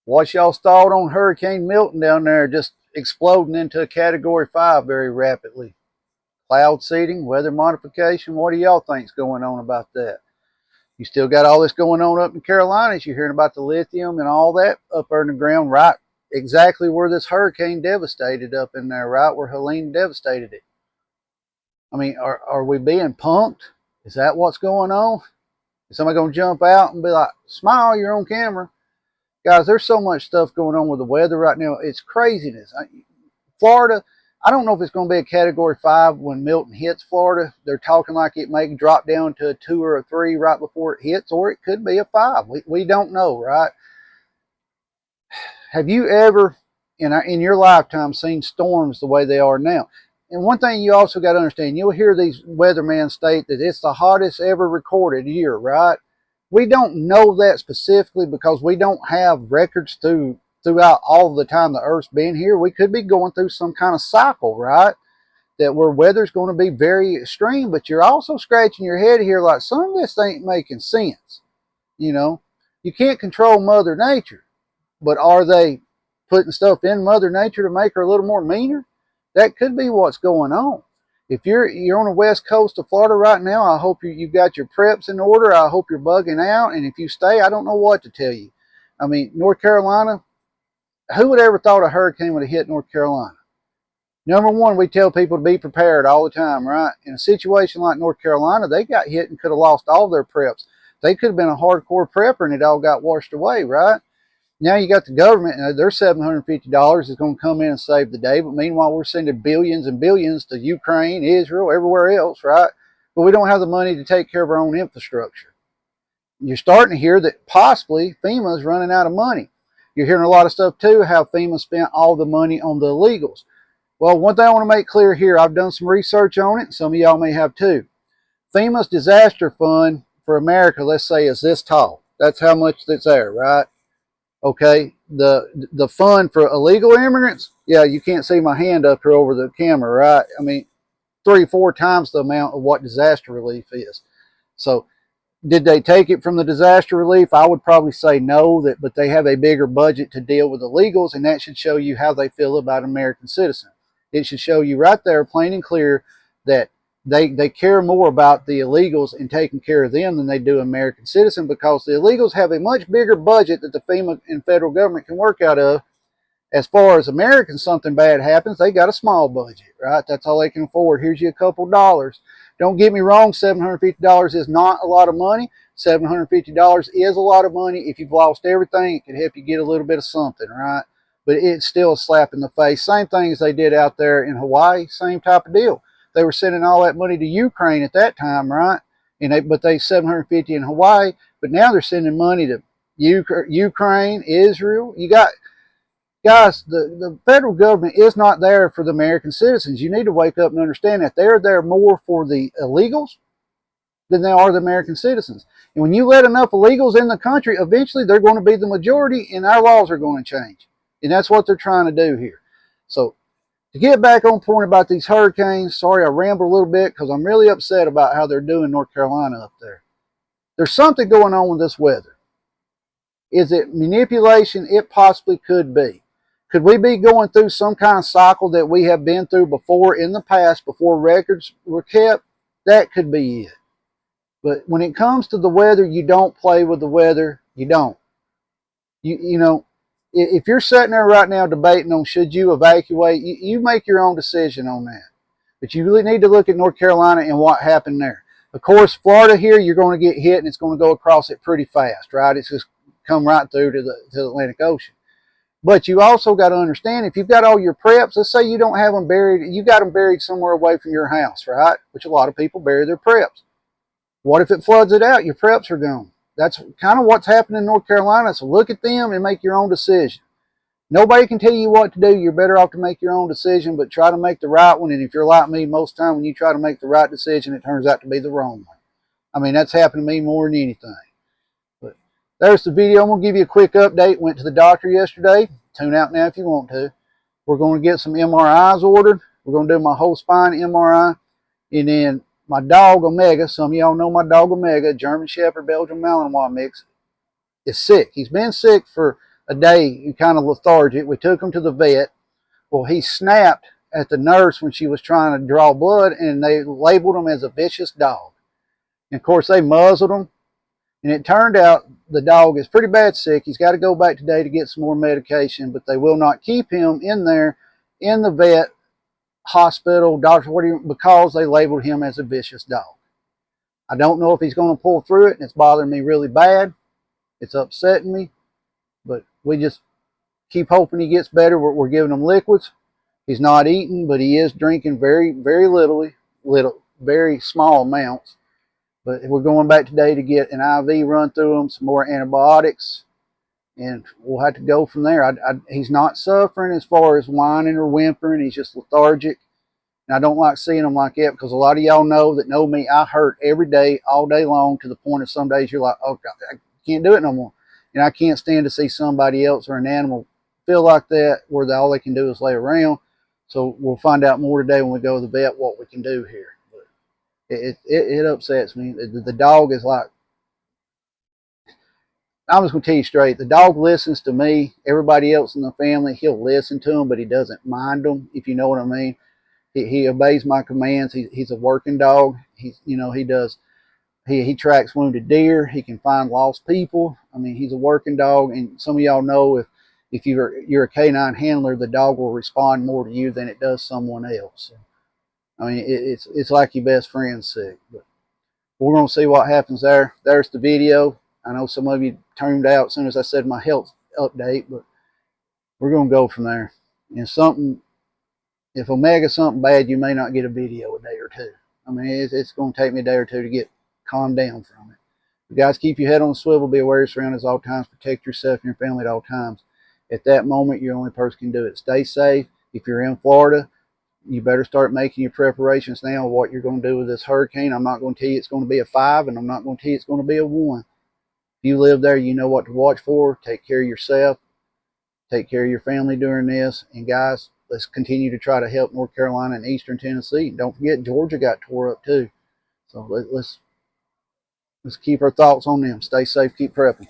What's y'all's thought on Hurricane Milton down there just exploding into a Category 5 very rapidly? Cloud seeding, weather modification, what do y'all think's going on about that? You still got all this going on up in Carolinas. You're hearing about the lithium and all that up there in the ground, right? Exactly where this hurricane devastated up in there, right? Where Helene devastated it. I mean, are we being punked? Is that what's going on? Is somebody going to jump out and be like, smile, you're on camera? Guys, there's so much stuff going on with the weather right now. It's craziness. Florida, I don't know if it's going to be a Category 5 when Milton hits Florida. They're talking like it may drop down to a 2 or a 3 right before it hits, or it could be a 5. We don't know, right? Have you ever in your lifetime seen storms the way they are now? And one thing you also got to understand, you'll hear these weathermen state that it's the hottest ever recorded year, right? We don't know that specifically because we don't have records throughout all the time the Earth's been here. We could be going through some kind of cycle, right? That where weather's going to be very extreme, but you're also scratching your head here like some of this ain't making sense. You know, you can't control Mother Nature, but are they putting stuff in Mother Nature to make her a little more meaner? That could be what's going on. If you're on the west coast of Florida right now, I hope you've got your preps in order. I hope you're bugging out. And if you stay, I don't know what to tell you. I mean, North Carolina, who would ever thought a hurricane would have hit North Carolina? Number one, we tell people to be prepared all the time, right? In a situation like North Carolina, they got hit and could have lost all their preps. They could have been a hardcore prepper and it all got washed away, right? Now you got the government, and their $750 is going to come in and save the day. But meanwhile, we're sending billions and billions to Ukraine, Israel, everywhere else, right? But we don't have the money to take care of our own infrastructure. You're starting to hear that possibly FEMA is running out of money. You're hearing a lot of stuff too, how FEMA spent all the money on the illegals. Well, one thing I want to make clear here, I've done some research on it. Some of y'all may have too. FEMA's disaster fund for America, let's say, is this tall. That's how much that's there, right? Okay, the fund for illegal immigrants, yeah, you can't see my hand up here over the camera, right? I mean, 3 or 4 times the amount of what disaster relief is. So did they take it from the disaster relief? I would probably say no, but they have a bigger budget to deal with illegals, and that should show you how they feel about American citizens. It should show you right there, plain and clear, that they care more about the illegals and taking care of them than they do American citizens, because the illegals have a much bigger budget that the FEMA and federal government can work out of. As far as Americans, something bad happens, they got a small budget, right? That's all they can afford. Here's you a couple dollars. Don't get me wrong, $750 is not a lot of money. $750 is a lot of money. If you've lost everything, it can help you get a little bit of something, right? But it's still a slap in the face. Same thing as they did out there in Hawaii, same type of deal. They were sending all that money to Ukraine at that time, right? But they 750 in Hawaii, but now they're sending money to Ukraine, Israel. You got guys, the federal government is not there for the American citizens. You need to wake up and understand that they're there more for the illegals than they are the American citizens. And when you let enough illegals in the country, eventually they're going to be the majority and our laws are going to change. And that's what they're trying to do here. So to get back on point about these hurricanes, sorry I rambled a little bit because I'm really upset about how they're doing North Carolina up there. There's something going on with this weather. Is it manipulation? It possibly could be. Could we be going through some kind of cycle that we have been through before in the past, before records were kept? That could be it. But when it comes to the weather, you don't play with the weather. You don't. You know, if you're sitting there right now debating on should you evacuate, you make your own decision on that. But you really need to look at North Carolina and what happened there. Of course, Florida here, you're going to get hit and it's going to go across it pretty fast, right? It's just come right through to the Atlantic Ocean. But you also got to understand, if you've got all your preps, let's say you don't have them buried, you got them buried somewhere away from your house, right? Which a lot of people bury their preps. What if it floods it out? Your preps are gone. That's kind of what's happening in North Carolina. So look at them and make your own decision. Nobody can tell you what to do. You're better off to make your own decision, but try to make the right one. And if you're like me, most of the time when you try to make the right decision, it turns out to be the wrong one. I mean, that's happened to me more than anything. But there's the video. I'm going to give you a quick update. Went to the doctor yesterday. Tune out now if you want to. We're going to get some MRIs ordered. We're going to do my whole spine MRI. And then my dog Omega, some of y'all know my dog Omega, German Shepherd, Belgian Malinois mix, is sick. He's been sick for a day, kind of lethargic. We took him to the vet. Well, he snapped at the nurse when she was trying to draw blood, and they labeled him as a vicious dog. And of course, they muzzled him, and it turned out the dog is pretty bad sick. He's got to go back today to get some more medication, but they will not keep him in there in the vet hospital, doctor, because they labeled him as a vicious dog. I don't know if he's going to pull through it, and it's bothering me really bad. It's upsetting me, but we just keep hoping he gets better. We're giving him liquids. He's not eating, but he is drinking very, very very small amounts. But we're going back today to get an IV run through him, some more antibiotics, and we'll have to go from there. He's not suffering as far as whining or whimpering. He's just lethargic. And I don't like seeing him like that, because a lot of y'all know me, I hurt every day, all day long, to the point of some days you're like, oh, God, I can't do it no more. And I can't stand to see somebody else or an animal feel like that, where all they can do is lay around. So we'll find out more today when we go to the vet what we can do here. But it upsets me. The dog is like, I'm just going to tell you straight, the dog listens to me. Everybody else in the family, he'll listen to them, but he doesn't mind them, if you know what I mean. He obeys my commands. He's a working dog. He tracks wounded deer. He can find lost people. I mean, he's a working dog. And some of y'all know, if you're a canine handler, the dog will respond more to you than it does someone else. I mean, it's like your best friend's sick. But we're going to see what happens there. There's the video. I know some of you tuned out as soon as I said my health update, but we're going to go from there. And if Omega's something bad, you may not get a video a day or two. I mean, it's going to take me a day or two to get calmed down from it. You guys, keep your head on the swivel. Be aware of your surroundings at all times. Protect yourself and your family at all times. At that moment, you're the only person who can do it. Stay safe. If you're in Florida, you better start making your preparations now of what you're going to do with this hurricane. I'm not going to tell you it's going to be a 5, and I'm not going to tell you it's going to be a 1. If you live there, you know what to watch for. Take care of yourself. Take care of your family during this. And guys, let's continue to try to help North Carolina and Eastern Tennessee. Don't forget, Georgia got tore up too. So let's keep our thoughts on them. Stay safe. Keep prepping.